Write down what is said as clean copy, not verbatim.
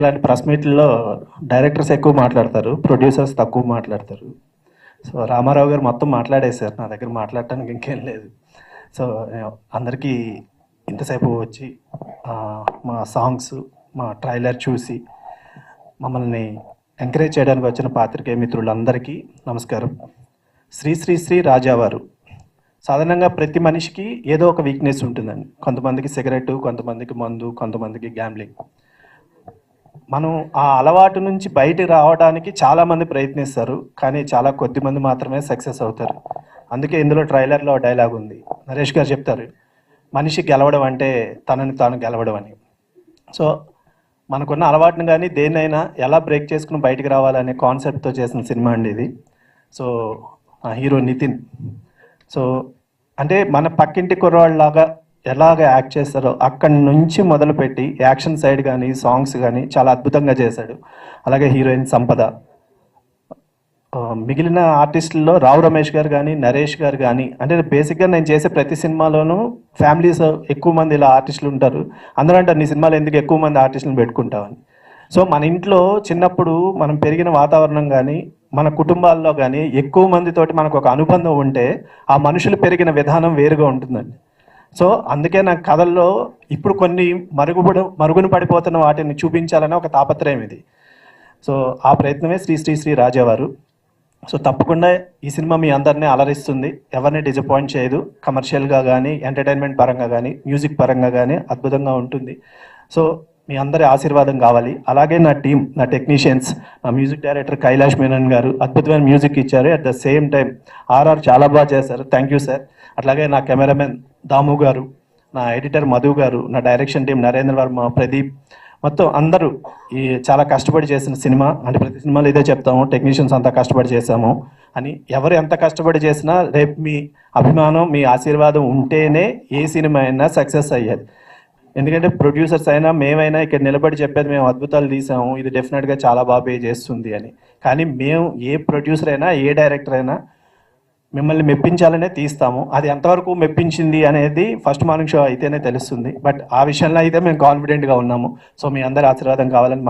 ఇలాంటి press మీట్‌ల్లో directors ఎక్కువ మాట్లాడతారు. ప్రొడ్యూసర్స్ తక్కువ మాట్లాడతారు. సో, రామారావు గారు మొత్తం మాట్లాడేశారు. నా దగ్గర మాట్లాడటానికి ఇంకేం లేదు. సో, అందరికీ ఇంతసేపు వచ్చి మా సాంగ్స్, మా ట్రైలర్ చూసి మమ్మల్ని ఎంకరేజ్ చేయడానికి వచ్చిన పాత్రికేయ మిత్రులందరికీ నమస్కారం. శ్రీ శ్రీ శ్రీ రాజావారు. సాధారణంగా ప్రతి మనిషికి ఏదో ఒక వీక్‌నెస్ ఉంటుందండి. కొంతమందికి సిగరెట్టు, కొంతమందికి మందు, కొంతమందికి గ్యాంబ్లింగ్. మనం ఆ అలవాటు నుంచి బయటికి రావడానికి చాలామంది ప్రయత్నిస్తారు. కానీ చాలా కొద్దిమంది మాత్రమే సక్సెస్ అవుతారు. అందుకే ఇందులో ట్రైలర్‌లో డైలాగ్ ఉంది. నరేష్ గారు చెప్తారు, మనిషి గెలవడం అంటే తనని తాను గెలవడం అని. సో, మనకున్న అలవాటుని కానీ దేన్నైనా ఎలా బ్రేక్ చేసుకుని బయటికి రావాలనే కాన్సెప్ట్‌తో చేసిన సినిమా అండి ఇది. So, hero Nitin. సో, అంటే మన పక్కింటి కుర్రాళ్ళలాగా ఎలాగ యాక్ట్ చేస్తారో అక్కడి నుంచి మొదలుపెట్టి యాక్షన్ సైడ్ కానీ సాంగ్స్ కానీ చాలా అద్భుతంగా చేశాడు. అలాగే హీరోయిన్ సంపద. మిగిలిన ఆర్టిస్టుల్లో రావు రమేష్ గారు కానీ నరేష్ గారు కానీ, అంటే బేసిక్గా నేను చేసే ప్రతి సినిమాలోనూ ఫ్యామిలీస్ ఎక్కువ మంది ఇలా ఆర్టిస్టులు ఉంటారు. అందరూ అంటారు నీ సినిమాలో ఎందుకు ఎక్కువ మంది ఆర్టిస్టులను పెట్టుకుంటామని. సో, మన ఇంట్లో చిన్నప్పుడు మనం పెరిగిన వాతావరణం కానీ మన కుటుంబాల్లో కానీ ఎక్కువ మందితోటి మనకు ఒక అనుబంధం ఉంటే ఆ మనుషులు పెరిగిన విధానం వేరుగా ఉంటుందండి. సో, అందుకే నాకు కథల్లో ఇప్పుడు కొన్ని మరుగున పడిపోతున్న వాటిని చూపించాలని ఒక తాపత్రయం ఇది. సో, ఆ ప్రయత్నమే శ్రీ శ్రీ శ్రీ రాజావారు. సో, తప్పకుండా ఈ సినిమా మీ అందరినీ అలరిస్తుంది. ఎవరిని డిసప్పాయింట్ చేయదు. కమర్షియల్గా కానీ ఎంటర్టైన్మెంట్ పరంగా కానీ మ్యూజిక్ పరంగా కానీ అద్భుతంగా ఉంటుంది. సో, మీ అందరి ఆశీర్వాదం కావాలి. అలాగే నా టీం, నా టెక్నీషియన్స్, నా మ్యూజిక్ డైరెక్టర్ కైలాష్ మేనన్ గారు అద్భుతమైన మ్యూజిక్ ఇచ్చారు. At the same time RR చాలా బాగా చేశారు. Thank you sir. అట్లాగే నా కెమెరామెన్ దాము గారు, నా ఎడిటర్ మధు గారు, నా డైరెక్షన్ టీం నరేంద్ర వర్మ, ప్రదీప్, మొత్తం అందరూ ఈ చాలా కష్టపడి చేసిన సినిమా. అంటే ప్రతి సినిమాలో ఇదే చెప్తాము, టెక్నీషియన్స్ అంతా కష్టపడి చేశాము అని. ఎవరు ఎంత కష్టపడి చేసినా రేపు మీ అభిమానం, మీ ఆశీర్వాదం ఉంటేనే ఏ సినిమా అయినా సక్సెస్ అయ్యేది. ఎందుకంటే ప్రొడ్యూసర్స్ అయినా మేమైనా ఇక్కడ నిలబడి చెప్పేది మేము అద్భుతాలు తీసాము, ఇది డెఫినెట్గా చాలా బాగా పే చేస్తుంది అని. కానీ మేము ఏ ప్రొడ్యూసర్ అయినా ఏ డైరెక్టర్ అయినా మిమ్మల్ని మెప్పించాలనే తీస్తాము. అది ఎంతవరకు మెప్పించింది అనేది ఫస్ట్ మార్నింగ్ షో అయితేనే తెలుస్తుంది. బట్ ఆ విషయంలో అయితే మేము కాన్ఫిడెంట్గా ఉన్నాము. సో, మీ అందరి ఆశీర్వాదం కావాలని